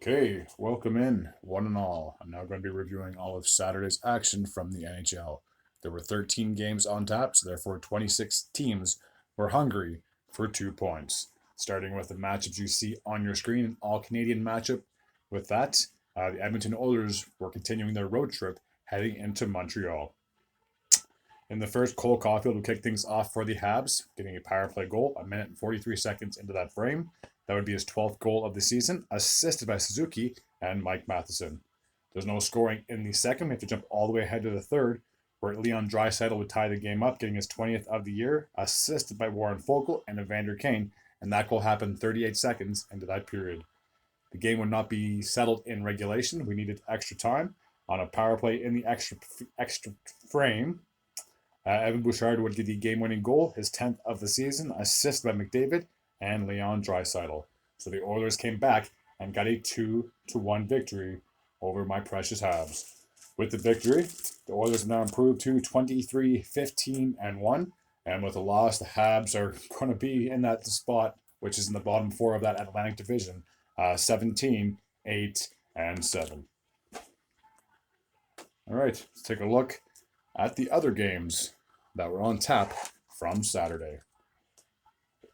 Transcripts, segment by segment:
Okay, welcome in, one and all. I'm now going to be reviewing all of Saturday's action from the NHL. There were 13 games on tap, so therefore 26 teams were hungry for 2 points. Starting with the matchups you see on your screen, an all-Canadian matchup. With that, the Edmonton Oilers were continuing their road trip heading into Montreal. In the first, Cole Caulfield would kick things off for the Habs, getting a power play goal a minute and 43 seconds into that frame. That would be his 12th goal of the season, assisted by Suzuki and Mike Matheson. There's no scoring in the second. We have to jump all the way ahead to the third, where Leon Draisaitl would tie the game up, getting his 20th of the year, assisted by Warren Foegele and Evander Kane, and that goal happened 38 seconds into that period. The game would not be settled in regulation. We needed extra time on a power play in the extra frame. Evan Bouchard would get the game-winning goal, his 10th of the season, assisted by McDavid and Leon Draisaitl. So the Oilers came back and got a 2-1 victory over my precious Habs. With the victory, the Oilers have now improved to 23-15-1, and with a loss, the Habs are going to be in that spot, which is in the bottom four of that Atlantic Division, 17-8-7. All right, let's take a look at the other games that were on tap from Saturday.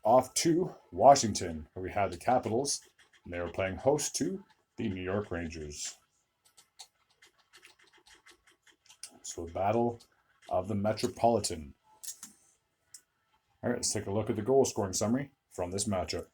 Off to Washington, where we had the Capitals, and they were playing host to the New York Rangers. So, the Battle of the Metropolitan. All right, let's take a look at the goal scoring summary from this matchup.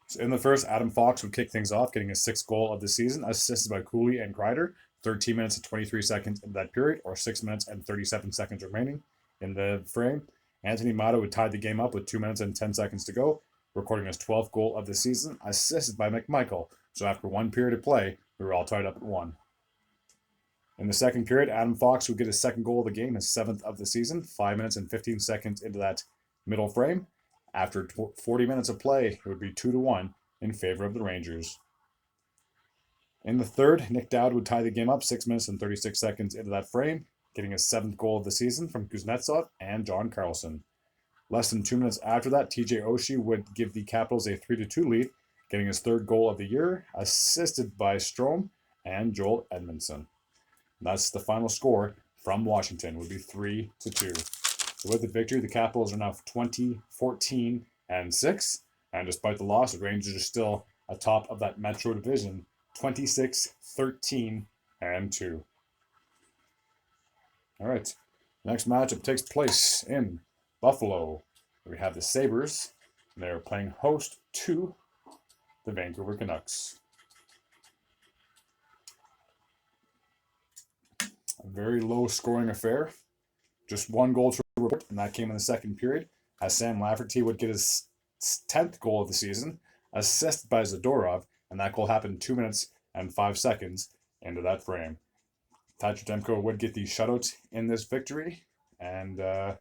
So in the first, Adam Fox would kick things off, getting his 6th goal of the season, assisted by Cooley and Kreider. 13 minutes and 23 seconds in that period, or 6 minutes and 37 seconds remaining in the frame. Anthony Mata would tie the game up with 2 minutes and 10 seconds to go, recording his 12th goal of the season, assisted by McMichael. So after one period of play, we were all tied up at 1. In the second period, Adam Fox would get his 2nd goal of the game, his 7th of the season, 5 minutes and 15 seconds into that middle frame. After 40 minutes of play, it would be 2-1 in favor of the Rangers. In the third, Nick Dowd would tie the game up 6 minutes and 36 seconds into that frame, getting his 7th goal of the season from Kuznetsov and John Carlson. Less than 2 minutes after that, TJ Oshie would give the Capitals a 3-2 lead, getting his 3rd goal of the year, assisted by Strome and Joel Edmondson. And that's the final score from Washington, would be 3-2. So with the victory, the Capitals are now 20-14-6, and despite the loss, the Rangers are still atop of that Metro Division, 26-13-2. All right, next matchup takes place in Buffalo. We have the Sabres, and they're playing host to the Vancouver Canucks. A very low-scoring affair. Just one goal to report, and that came in the second period, as Sam Lafferty would get his 10th goal of the season, assisted by Zadorov, and that goal happened 2 minutes and 5 seconds into that frame. Thatcher Demko would get the shutout in this victory, and if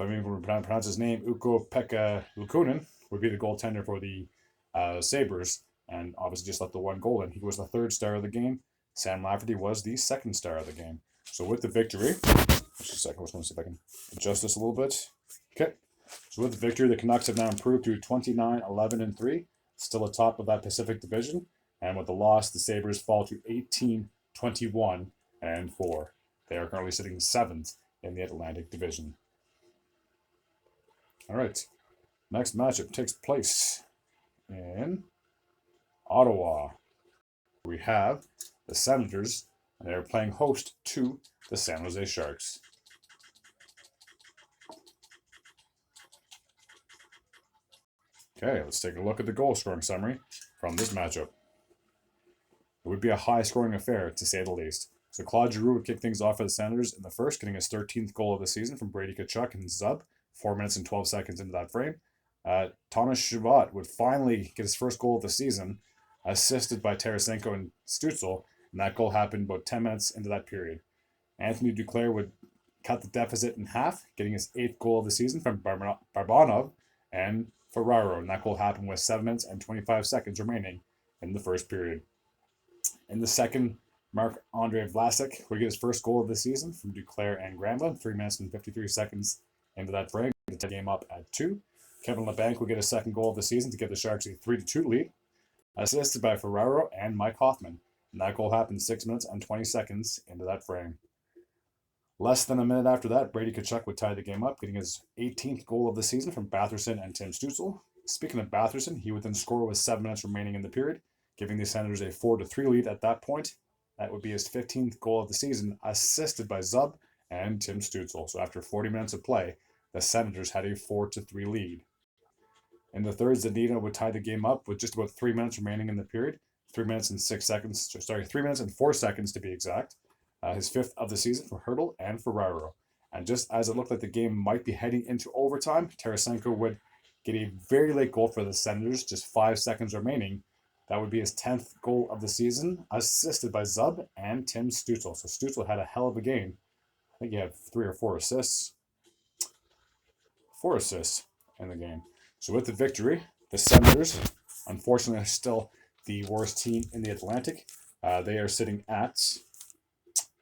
I'm able to pronounce his name, Ukko-Pekka Luukkonen would be the goaltender for the Sabres, and obviously just let the one goal in. He was the 3rd star of the game. Sam Lafferty was the 2nd star of the game. So with the victory, just a second, I just want to see if I can adjust this a little bit. Okay, so with the victory, the Canucks have now improved to 29-11-3, still atop of that Pacific Division, and with the loss, the Sabres fall to 18-21-4. They are currently sitting 7th in the Atlantic Division. All right, next matchup takes place in Ottawa. We have the Senators, and they're playing host to the San Jose Sharks. Okay, let's take a look at the goal scoring summary from this matchup. It would be a high-scoring affair, to say the least. So Claude Giroux would kick things off for the Senators in the first, getting his 13th goal of the season from Brady Tkachuk and Zub, 4 minutes and 12 seconds into that frame. Thomas Chabot would finally get his first goal of the season, assisted by Tarasenko and Stützle, and that goal happened about 10 minutes into that period. Anthony Duclair would cut the deficit in half, getting his 8th goal of the season from Barabanov and Ferraro, and that goal happened with 7 minutes and 25 seconds remaining in the first period. In the second, Marc-Andre Vlasic would get his first goal of the season from Duclair and Granlund, 3 minutes and 53 seconds into that frame to tie the game up at 2. Kevin LeBanc would get his second goal of the season to give the Sharks a 3-2 lead, assisted by Ferraro and Mike Hoffman. And that goal happened 6 minutes and 20 seconds into that frame. Less than a minute after that, Brady Tkachuk would tie the game up, getting his 18th goal of the season from Batherson and Tim Stützle. Speaking of Batherson, he would then score with 7 minutes remaining in the period, giving the Senators a 4-3 lead at that point. That would be his 15th goal of the season, assisted by Zub and Tim Stützle. So after 40 minutes of play, the Senators had a 4-3 lead. In the third, Zadina would tie the game up with just about 3 minutes remaining in the period. 3 minutes and 3 minutes and 4 seconds to be exact. His 5th of the season for Hertl and Ferraro. And just as it looked like the game might be heading into overtime, Tarasenko would get a very late goal for the Senators, just 5 seconds remaining. That would be his 10th goal of the season, assisted by Zub and Tim Stützle. So Stützle had a hell of a game. I think he had 3 or 4 assists. 4 assists in the game. So with the victory, the Senators, unfortunately, are still the worst team in the Atlantic. They are sitting at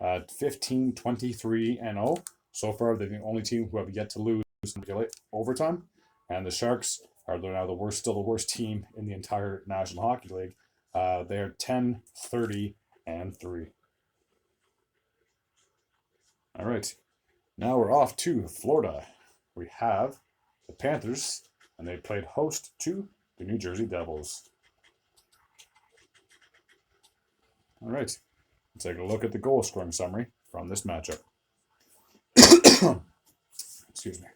15-23-0. So far, they're the only team who have yet to lose in overtime. And the Sharks are now still the worst team in the entire National Hockey League. They are 10-30-3. All right. Now we're off to Florida. We have the Panthers, and they played host to the New Jersey Devils. All right. Let's take a look at the goal scoring summary from this matchup. Excuse me.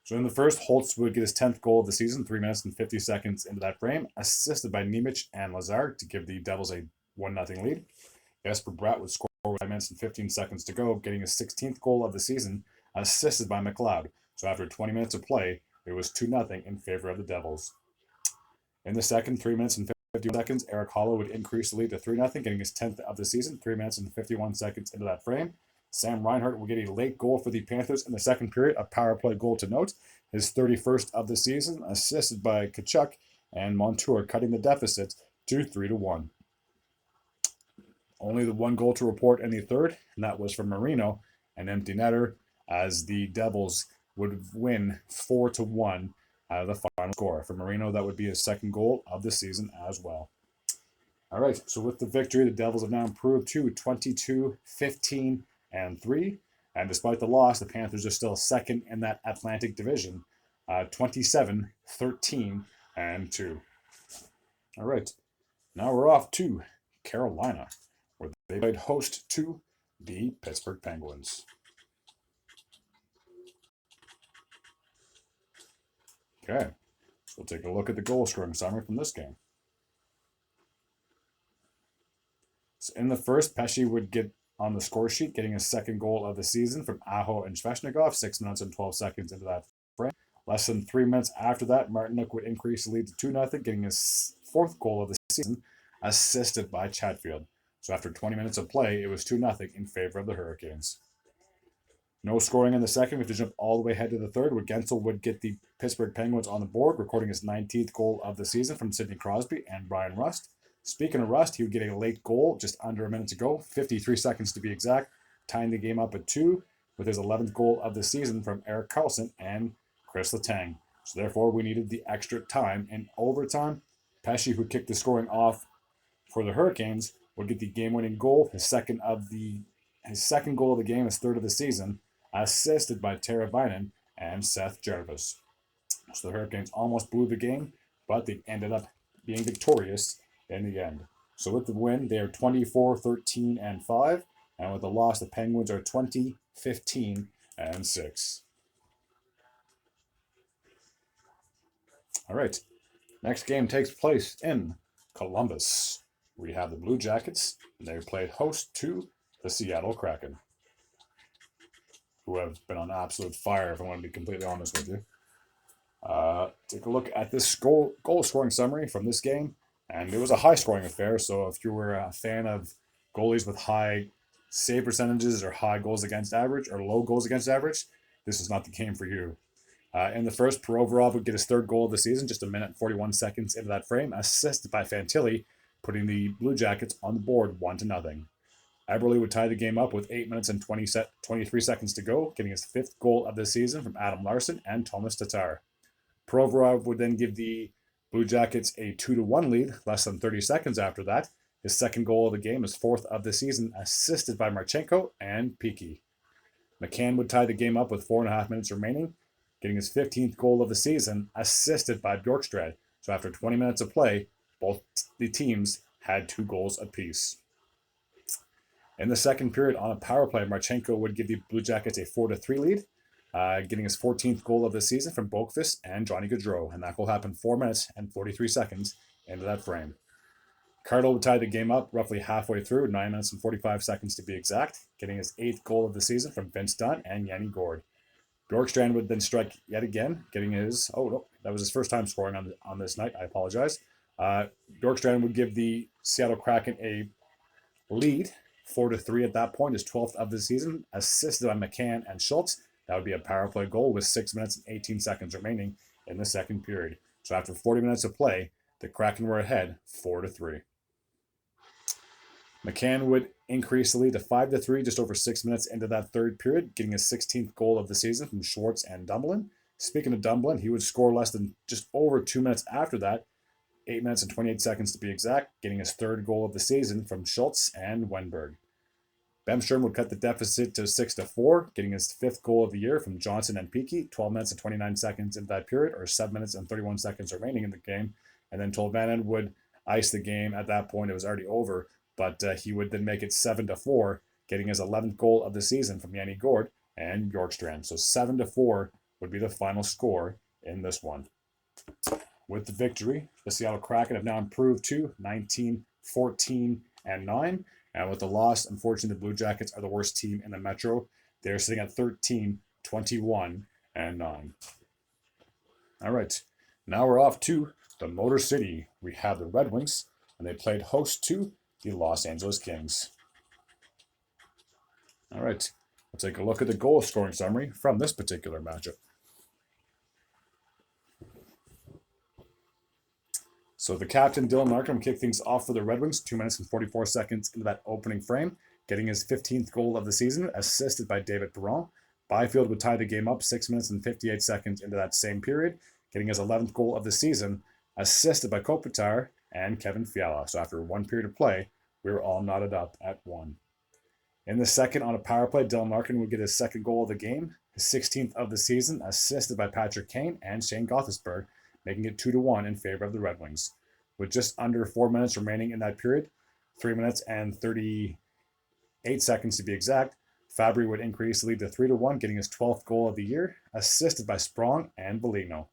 So in the first, Holtz would get his 10th goal of the season, 3 minutes and 50 seconds into that frame, assisted by Nemec and Lazar to give the Devils a 1-0 lead. Jesper Bratt would score with 5 minutes and 15 seconds to go, getting his 16th goal of the season, assisted by McLeod. So after 20 minutes of play, it was 2-0 in favor of the Devils. In the second, 3 minutes and 51 seconds, Eric Hollow would increase the lead to 3-0, getting his 10th of the season, 3 minutes and 51 seconds into that frame. Sam Reinhart will get a late goal for the Panthers in the second period, a power play goal to note, his 31st of the season, assisted by Tkachuk and Montour, cutting the deficit to 3-1. Only the one goal to report in the third, and that was from Marino, an empty netter, as the Devils would win 4-1 out of the final score. For Marino, that would be his second goal of the season as well. All right, so with the victory, the Devils have now improved to 22-15-3. And despite the loss, the Panthers are still second in that Atlantic division, 27-13-2. All right, now we're off to Carolina, where they played host to the Pittsburgh Penguins. Okay, so we'll take a look at the goal scoring summary from this game. So in the first, Pesce would get on the score sheet, getting his second goal of the season from Aho and Svechnikov, 6 minutes and 12 seconds into that frame. Less than 3 minutes after that, Martinook would increase the lead to 2-0, getting his 4th goal of the season, assisted by Chatfield. So after 20 minutes of play, it was 2-0 in favor of the Hurricanes. No scoring in the second. We have to jump all the way ahead to the third, where Gensel would get the Pittsburgh Penguins on the board, recording his 19th goal of the season from Sidney Crosby and Brian Rust. Speaking of Rust, he would get a late goal just under a minute to go, 53 seconds to be exact, tying the game up at 2 with his 11th goal of the season from Erik Karlsson and Chris Letang. So therefore, we needed the extra time. In overtime, Pesce, who kicked the scoring off for the Hurricanes, would get the game-winning goal, his second goal of the game, his 3rd of the season, assisted by Tara Vinen and Seth Jarvis. So the Hurricanes almost blew the game, but they ended up being victorious in the end. So with the win, they are 24-13-5, and with the loss, the Penguins are 20-15-6. All right, next game takes place in Columbus. We have the Blue Jackets, and they played host to the Seattle Kraken, who have been on absolute fire, if I want to be completely honest with you. Take a look at this goal scoring summary from this game. And it was a high-scoring affair, so if you were a fan of goalies with high save percentages or high goals against average or low goals against average, this is not the game for you. In the first, Provorov would get his 3rd goal of the season, just a minute and 41 seconds into that frame, assisted by Fantilli, putting the Blue Jackets on the board 1-0. Eberle would tie the game up with 8 minutes and 23 seconds to go, getting his 5th goal of the season from Adam Larsson and Thomas Tatar. Provorov would then give the Blue Jackets a 2-1 lead less than 30 seconds after that. His 2nd goal of the game, his 4th of the season, assisted by Marchenko and Piqué. McCann would tie the game up with 4.5 minutes remaining, getting his 15th goal of the season, assisted by Bjorkstrand. So after 20 minutes of play, both the teams had 2 goals apiece. In the 2nd period, on a power play, Marchenko would give the Blue Jackets a 4-3 lead, getting his 14th goal of the season from Boqvist and Johnny Gaudreau, and that will happen 4 minutes and 43 seconds into that frame. Carlo would tie the game up roughly halfway through, 9 minutes and 45 seconds to be exact, getting his 8th goal of the season from Vince Dunn and Yanni Gourde. Bjorkstrand would then strike yet again, getting his, that was his first time scoring on this night, I apologize. Bjorkstrand would give the Seattle Kraken a lead, 4-3 at that point, his 12th of the season, assisted by McCann and Schultz. That would be a power play goal with 6 minutes and 18 seconds remaining in the 2nd period. So after 40 minutes of play, the Kraken were ahead 4-3. McCann would increase the lead to 5-3 just over 6 minutes into that 3rd period, getting his 16th goal of the season from Schwartz and Dumoulin. Speaking of Dumoulin, he would score less than just over 2 minutes after that, 8 minutes and 28 seconds to be exact, getting his 3rd goal of the season from Schultz and Wenberg. Bemstrom would cut the deficit to 6-4, getting his 5th goal of the year from Johnson and Piqué, 12 minutes and 29 seconds into that period, or 7 minutes and 31 seconds remaining in the game. And then Tolvanen would ice the game. At that point, it was already over, but he would then make it 7-4, getting his 11th goal of the season from Yanni Gourde and Bjorkstrand. So 7-4 would be the final score in this one. With the victory, the Seattle Kraken have now improved to 19-14-9. And with the loss, unfortunately, the Blue Jackets are the worst team in the Metro. They're sitting at 13-21-9. All right, now we're off to the Motor City. We have the Red Wings, and they played host to the Los Angeles Kings. All right, we'll take a look at the goal scoring summary from this particular matchup. So the captain, Dylan Larkin, kicked things off for the Red Wings 2 minutes and 44 seconds into that opening frame, getting his 15th goal of the season, assisted by David Perron. Byfield would tie the game up 6 minutes and 58 seconds into that same period, getting his 11th goal of the season, assisted by Kopitar and Kevin Fiala. So after 1 period of play, we were all knotted up at 1. In the 2nd, on a power play, Dylan Larkin would get his 2nd goal of the game, his 16th of the season, assisted by Patrick Kane and Shane Gothisberg, making it 2-1 in favor of the Red Wings. With just under 4 minutes remaining in that period, 3 minutes and 38 seconds to be exact, Fabry would increase the lead to 3-1, getting his 12th goal of the year, assisted by Sprong and Bellino.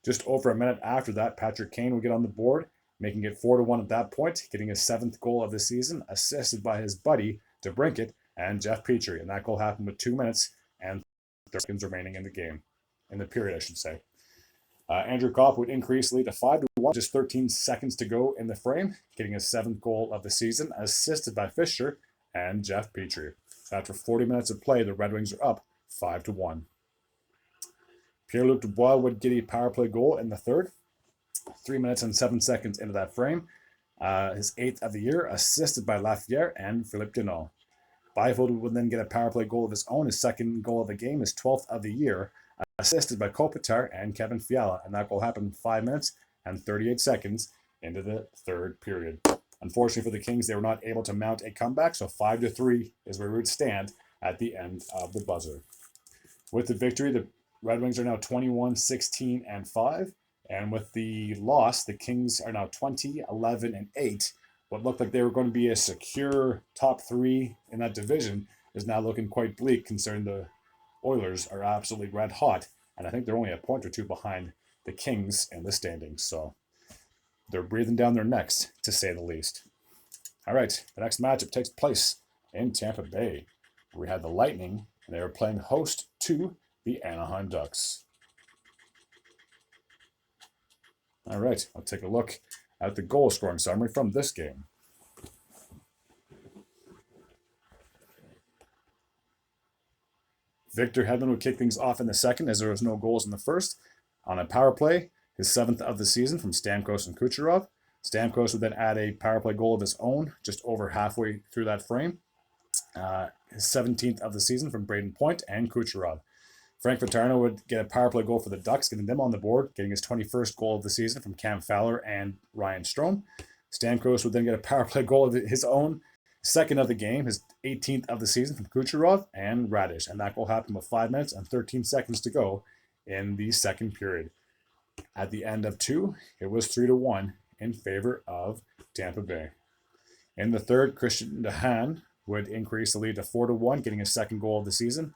Just over a minute after that, Patrick Kane would get on the board, making it 4-1 at that point, getting his 7th goal of the season, assisted by his buddy DeBrincat and Jeff Petrie. And that goal happened with 2 minutes and 30 seconds remaining in the game, in the period, I should say. Andrew Kopp would increase the lead to 5-1, just 13 seconds to go in the frame, getting his 7th goal of the season, assisted by Fisher and Jeff Petrie. So after 40 minutes of play, the Red Wings are up 5-1. Pierre-Luc Dubois would get a power play goal in the 3rd, 3 minutes and 7 seconds into that frame, his 8th of the year, assisted by Lafayette and Philippe Deneau. Byfield would then get a power play goal of his own, his 2nd goal of the game, his 12th of the year, assisted by Kopitar and Kevin Fiala, and that will happen 5 minutes and 38 seconds into the 3rd period. Unfortunately for the Kings, they were not able to mount a comeback, so 5-3 is where we would stand at the end of the buzzer. With the victory, the Red Wings are now 21-16-5, and with the loss, the Kings are now 20-11-8. What looked like they were going to be a secure top 3 in that division is now looking quite bleak, considering the Oilers are absolutely red hot, and I think they're only a point or 2 behind the Kings in the standings. So they're breathing down their necks, to say the least. All right, the next matchup takes place in Tampa Bay. We had the Lightning, and they were playing host to the Anaheim Ducks. All right, I'll take a look at the goal scoring summary from this game. Victor Hedman would kick things off in the 2nd, as there was no goals in the 1st. On a power play, his 7th of the season from Stamkos and Kucherov. Stamkos would then add a power play goal of his own just over halfway through that frame. his 17th of the season from Braden Point and Kucherov. Frank Vatrano would get a power play goal for the Ducks, getting them on the board, getting his 21st goal of the season from Cam Fowler and Ryan Strome. Stamkos would then get a power play goal of his own, second of the game, his 18th of the season from Kucherov and Radish. And that goal happened with 5 minutes and 13 seconds to go in the second period. At the end of two, it was 3-1 in favor of Tampa Bay. In the third, Christian DeHaan would increase the lead to 4-1, getting his second goal of the season.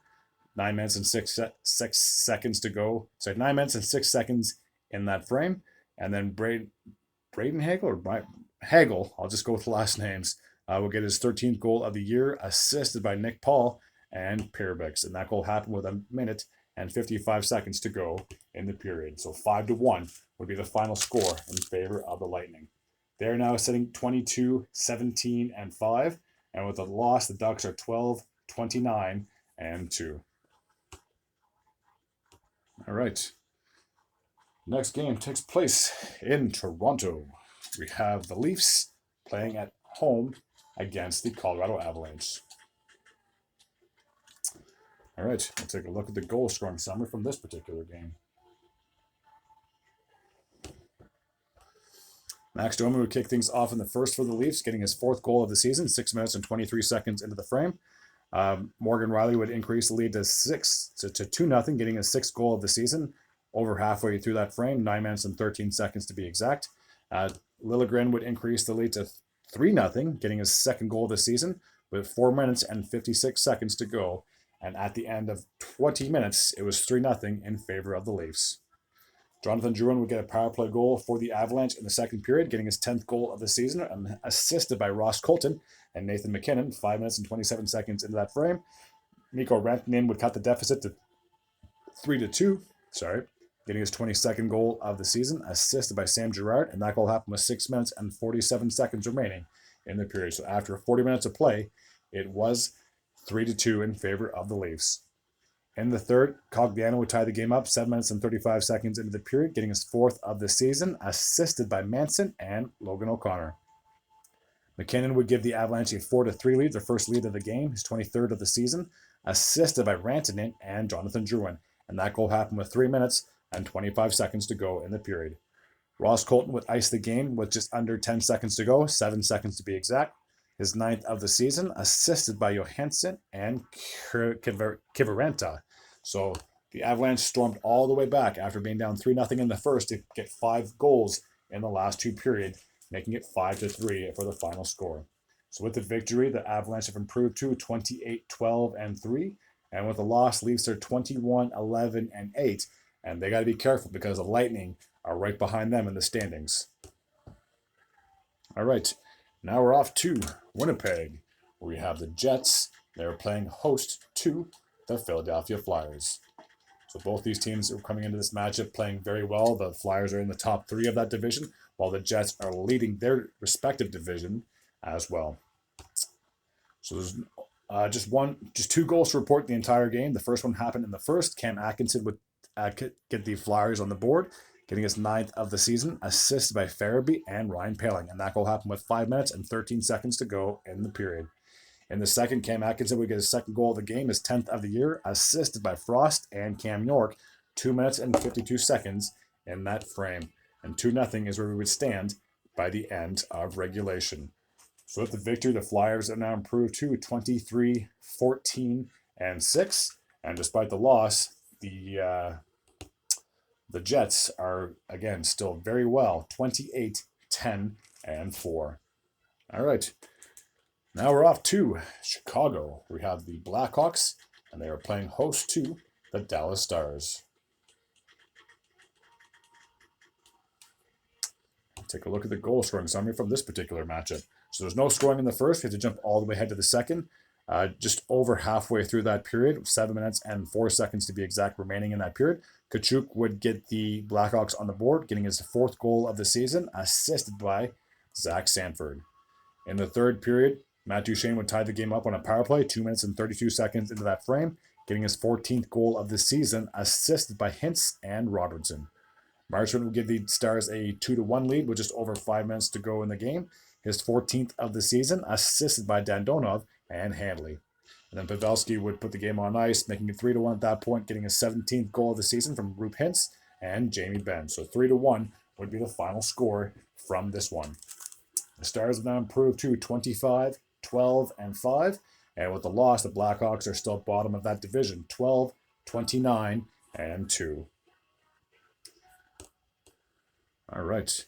9 minutes and 6 seconds to go. So 9 minutes and 6 seconds in that frame. And then Braden Hagel or Hagel, I'll just go with the last names, will get his 13th goal of the year, assisted by Nick Paul and Perbix. And that goal happened with 1 minute and 55 seconds to go in the period. So 5-1 would be the final score in favor of the Lightning. They're now sitting 22, 17, and 5. And with a loss, the Ducks are 12, 29, and 2. All right. Next game takes place in Toronto. We have the Leafs playing at home against the Colorado Avalanche. All right, we'll take a look at the goal scoring summary from this particular game. Max Domi would kick things off in the first for the Leafs, getting his 4th goal of the season, 6 minutes and 23 seconds into the frame. Morgan Rielly would increase the lead to 2-0, getting his 6th goal of the season, over halfway through that frame, 9 minutes and 13 seconds to be exact. Liljegren would increase the lead to 3-0, getting his 2nd goal of the season, with 4 minutes and 56 seconds to go. And at the end of 20 minutes, it was 3-0 in favor of the Leafs. Jonathan Drouin would get a power play goal for the Avalanche in the second period, getting his 10th goal of the season, and assisted by Ross Colton and Nathan MacKinnon, 5 minutes and 27 seconds into that frame. Mikko Rantanen would cut the deficit to 3-2, getting his 22nd goal of the season, assisted by Sam Girard, and that goal happened with 6 minutes and 47 seconds remaining in the period. So after 40 minutes of play, it was 3-2 in favor of the Leafs. In the third, Cogliano would tie the game up 7 minutes and 35 seconds into the period, getting his 4th of the season, assisted by Manson and Logan O'Connor. McKinnon would give the Avalanche a 4-3 lead, their first lead of the game, his 23rd of the season, assisted by Rantanen and Jonathan Drouin. And that goal happened with 3 minutes and 25 seconds to go in the period. Ross Colton would ice the game with just under 10 seconds to go, 7 seconds to be exact. His 9th of the season, assisted by Johansson and Kiviranta. So the Avalanche stormed all the way back after being down 3-0 in the first to get 5 goals in the last 2 periods, making it 5-3 for the final score. So with the victory, the Avalanche have improved to 28-12-3, and with the loss, Leafs are 21-11-8, and they got to be careful because the Lightning are right behind them in the standings. All right, now we're off to Winnipeg, where we have the Jets. They're playing host to the Philadelphia Flyers. So both these teams are coming into this matchup playing very well. The Flyers are in the top 3 of that division, while the Jets are leading their respective division as well. So there's just 2 goals to report the entire game. The first one happened in the first. Cam Atkinson would get the Flyers on the board, getting his 9th of the season, assisted by Farabee and Ryan Poehling. And that goal happened with 5 minutes and 13 seconds to go in the period. In the second, Cam Atkinson would get his 2nd goal of the game, his 10th of the year, assisted by Frost and Cam York, 2 minutes and 52 seconds in that frame. And 2-0 is where we would stand by the end of regulation. So with the victory, the Flyers are now improved to 23-14-6. And despite the loss, the Jets are, again, still very well, 28-10-4. All right. Now we're off to Chicago. We have the Blackhawks, and they are playing host to the Dallas Stars. Take a look at the goal scoring summary from this particular matchup. So there's no scoring in the first. We had to jump all the way ahead to the second. Just over halfway through that period, 7 minutes and 4 seconds to be exact remaining in that period, Tkachuk would get the Blackhawks on the board, getting his 4th goal of the season, assisted by Zach Sanford. In the third period, Matt Duchene would tie the game up on a power play, 2 minutes and 32 seconds into that frame, getting his 14th goal of the season, assisted by Hintz and Robertson. Marchand would give the Stars a 2-1 lead with just over 5 minutes to go in the game, his 14th of the season, assisted by Dandonov and Handley. And then Pavelski would put the game on ice, making it 3-1 at that point, getting his 17th goal of the season from Roope Hintz and Jamie Benn. So 3-1 would be the final score from this one. The Stars have now improved to 25, 12, and 5. And with the loss, the Blackhawks are still bottom of that division, 12, 29, and 2. All right.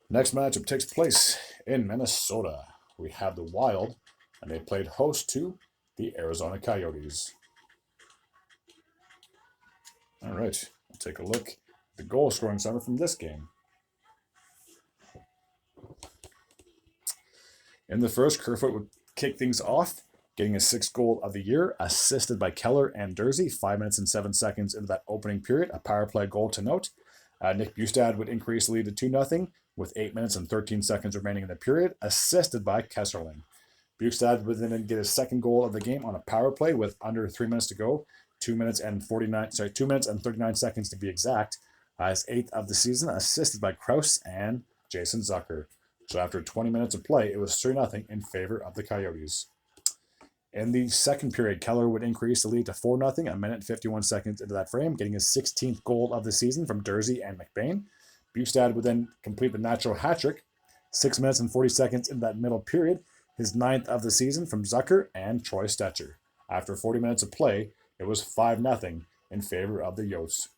Next matchup takes place in Minnesota. We have the Wild, and they played host to the Arizona Coyotes. All right, we'll take a look at the goal scoring summary from this game. In the first, Kerfoot would kick things off, getting his 6th goal of the year, assisted by Keller and Durzi, 5 minutes and 7 seconds into that opening period, a power play goal to note. Nick Bjugstad would increase the lead to 2-0 with 8 minutes and 13 seconds remaining in the period, assisted by Kesserling. Bjugstad would then get his 2nd goal of the game on a power play with under 3 minutes to go, 2 minutes and 39 seconds to be exact. His 8th of the season, assisted by Krause and Jason Zucker. So after 20 minutes of play, it was 3-0 in favor of the Coyotes. In the second period, Keller would increase the lead to 4-0, a minute and 51 seconds into that frame, getting his 16th goal of the season from Durzi and McBain. Bjugstad would then complete the natural hat trick, 6 minutes and 40 seconds into that middle period, his 9th of the season from Zucker and Troy Stetcher. After 40 minutes of play, it was 5-0 in favor of the Yotes.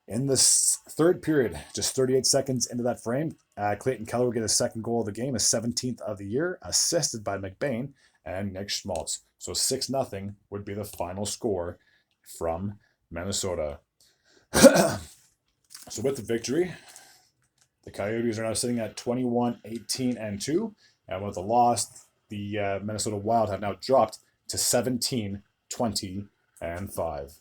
In the third period, just 38 seconds into that frame, Clayton Keller would get his 2nd goal of the game, his 17th of the year, assisted by McBain and Nick Schmaltz. So 6-0 would be the final score from Minnesota. So with the victory, the Coyotes are now sitting at 21, 18, and 2. And with the loss, the Minnesota Wild have now dropped to 17, 20, and 5.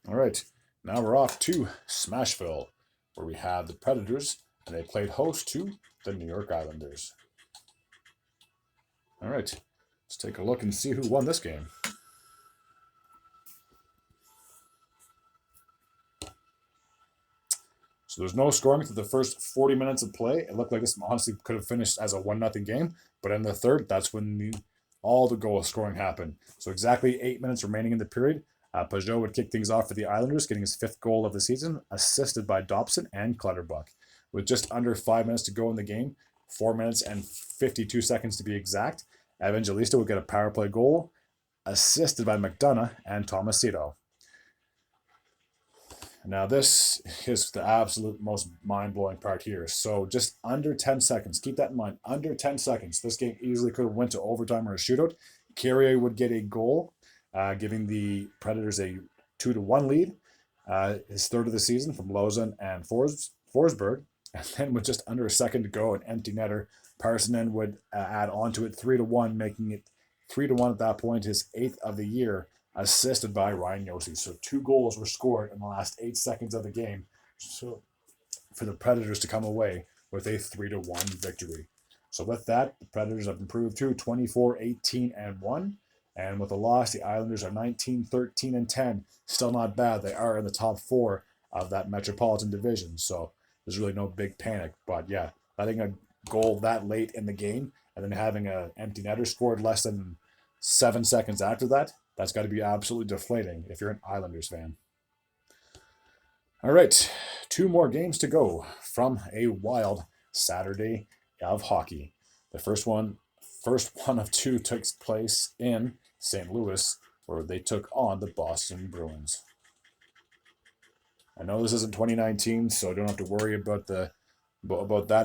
All right, now we're off to Smashville, where we have the Predators, and they played host to the New York Islanders. All right, let's take a look and see who won this game. So there's no scoring through the first 40 minutes of play. It looked like this honestly could have finished as a 1-0 game, but in the third, that's when all the goal scoring happened. So exactly 8 minutes remaining in the period, Peugeot would kick things off for the Islanders, getting his 5th goal of the season, assisted by Dobson and Clutterbuck. With just under 5 minutes to go in the game, 4 minutes and 52 seconds to be exact, Evangelista would get a power play goal, assisted by McDonough and Tomasito. Now this is the absolute most mind-blowing part here. So just under 10 seconds, keep that in mind, under 10 seconds. This game easily could have went to overtime or a shootout. Carrier would get a goal, giving the Predators a 2-1 lead. His 3rd of the season from Lozon and Forsberg. And then with just under a second to go, an empty netter, Parsonen would add on to it 3-1, making it 3-1 at that point, his 8th of the year, assisted by Ryan Josi. So 2 goals were scored in the last 8 seconds of the game, so for the Predators to come away with a 3-1 victory. So with that, the Predators have improved to 24, 18, and 1. And with the loss, the Islanders are 19, 13, and 10. Still not bad. They are in the top 4 of that Metropolitan Division. So there's really no big panic. But yeah, letting a goal that late in the game and then having an empty netter scored less than 7 seconds after that, that's got to be absolutely deflating if you're an Islanders fan. All right, 2 more games to go from a wild Saturday of hockey. The first one of 2 takes place in St. Louis, where they took on the Boston Bruins. I know this isn't 2019, so don't have to worry about that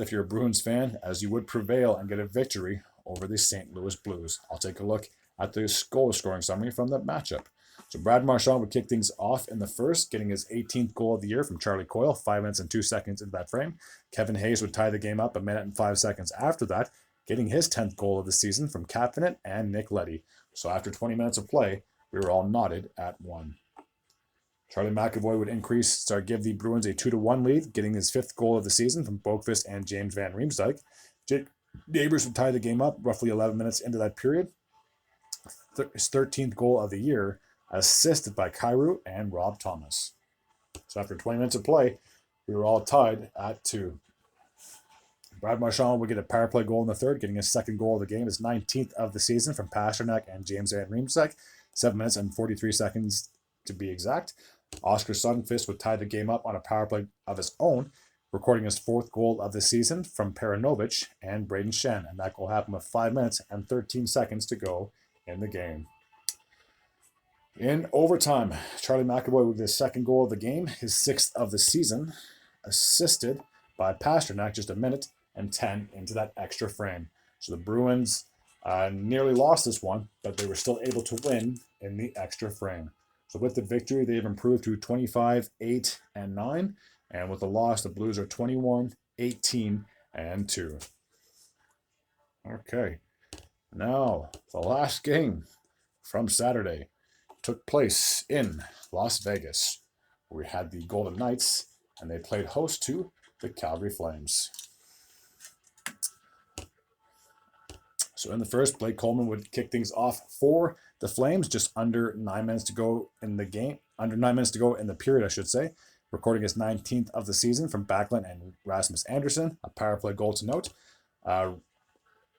if you're a Bruins fan, as you would prevail and get a victory over the St. Louis Blues. I'll take a look at the goal scoring summary from that matchup. So Brad Marchand would kick things off in the first, getting his 18th goal of the year from Charlie Coyle, 5 minutes and 2 seconds into that frame. Kevin Hayes would tie the game up a minute and 5 seconds after that, getting his 10th goal of the season from Kapanen and Nick Leddy. So after 20 minutes of play, we were all knotted at 1. Charlie McAvoy would give the Bruins a 2-1 lead, getting his 5th goal of the season from Boqvist and James Van Riemsdyk. Jake Neighbors would tie the game up roughly 11 minutes into that period. His 13th goal of the year, assisted by Kyrou and Rob Thomas. So after 20 minutes of play, we were all tied at 2. Brad Marchand would get a power play goal in the third, getting his second goal of the game, his 19th of the season from Pasternak and James Van Riemsdyk, 7 minutes and 43 seconds to be exact. Oscar Sundqvist would tie the game up on a power play of his own, recording his fourth goal of the season from Paranovich and Braden Shen, and that goal happened with 5 minutes and 13 seconds to go in the game. In overtime, Charlie McAvoy with his second goal of the game, his 6th of the season, assisted by Pasternak just a minute and 10 into that extra frame. So the Bruins nearly lost this one, but they were still able to win in the extra frame. So with the victory, they've improved to 25, 8, and 9. And with the loss, the Blues are 21, 18, and 2. Okay. Now, the last game from Saturday took place in Las Vegas. We had the Golden Knights, and they played host to the Calgary Flames. So in the first, Blake Coleman would kick things off for the Flames, just under 9 minutes to go in the game, under 9 minutes to go in the period, I should say, recording his 19th of the season from Backlund and Rasmus Anderson, a power play goal to note.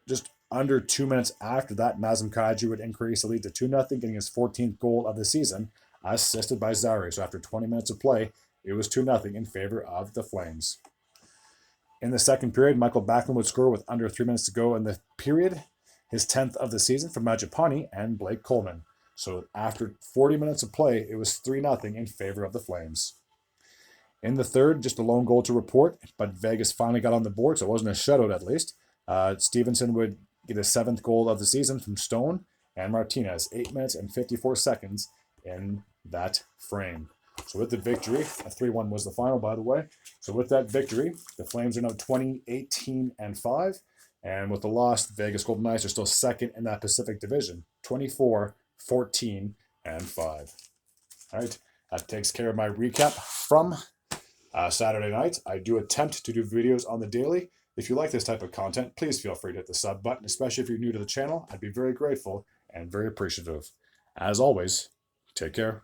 Just under 2 minutes after that, Nazem Kadri would increase the lead to 2-0, getting his 14th goal of the season, assisted by Zary. So after 20 minutes of play, it was 2-0 in favor of the Flames. In the second period, Michael Backlund would score with under 3 minutes to go in the period, his 10th of the season from Mangiapane and Blake Coleman. So after 40 minutes of play, it was 3-0 in favor of the Flames. In the third, just a lone goal to report, but Vegas finally got on the board, so it wasn't a shutout at least. Stevenson would get his 7th goal of the season from Stone and Martinez, 8 minutes and 54 seconds in that frame. So with the victory, a 3-1 was the final, by the way. So with that victory, the Flames are now 20, 18, and 5. And with the loss, the Vegas Golden Knights are still second in that Pacific Division, 24, 14, and 5. All right, that takes care of my recap from Saturday night. I do attempt to do videos on the daily. If you like this type of content, please feel free to hit the sub button, especially if you're new to the channel. I'd be very grateful and very appreciative. As always, take care.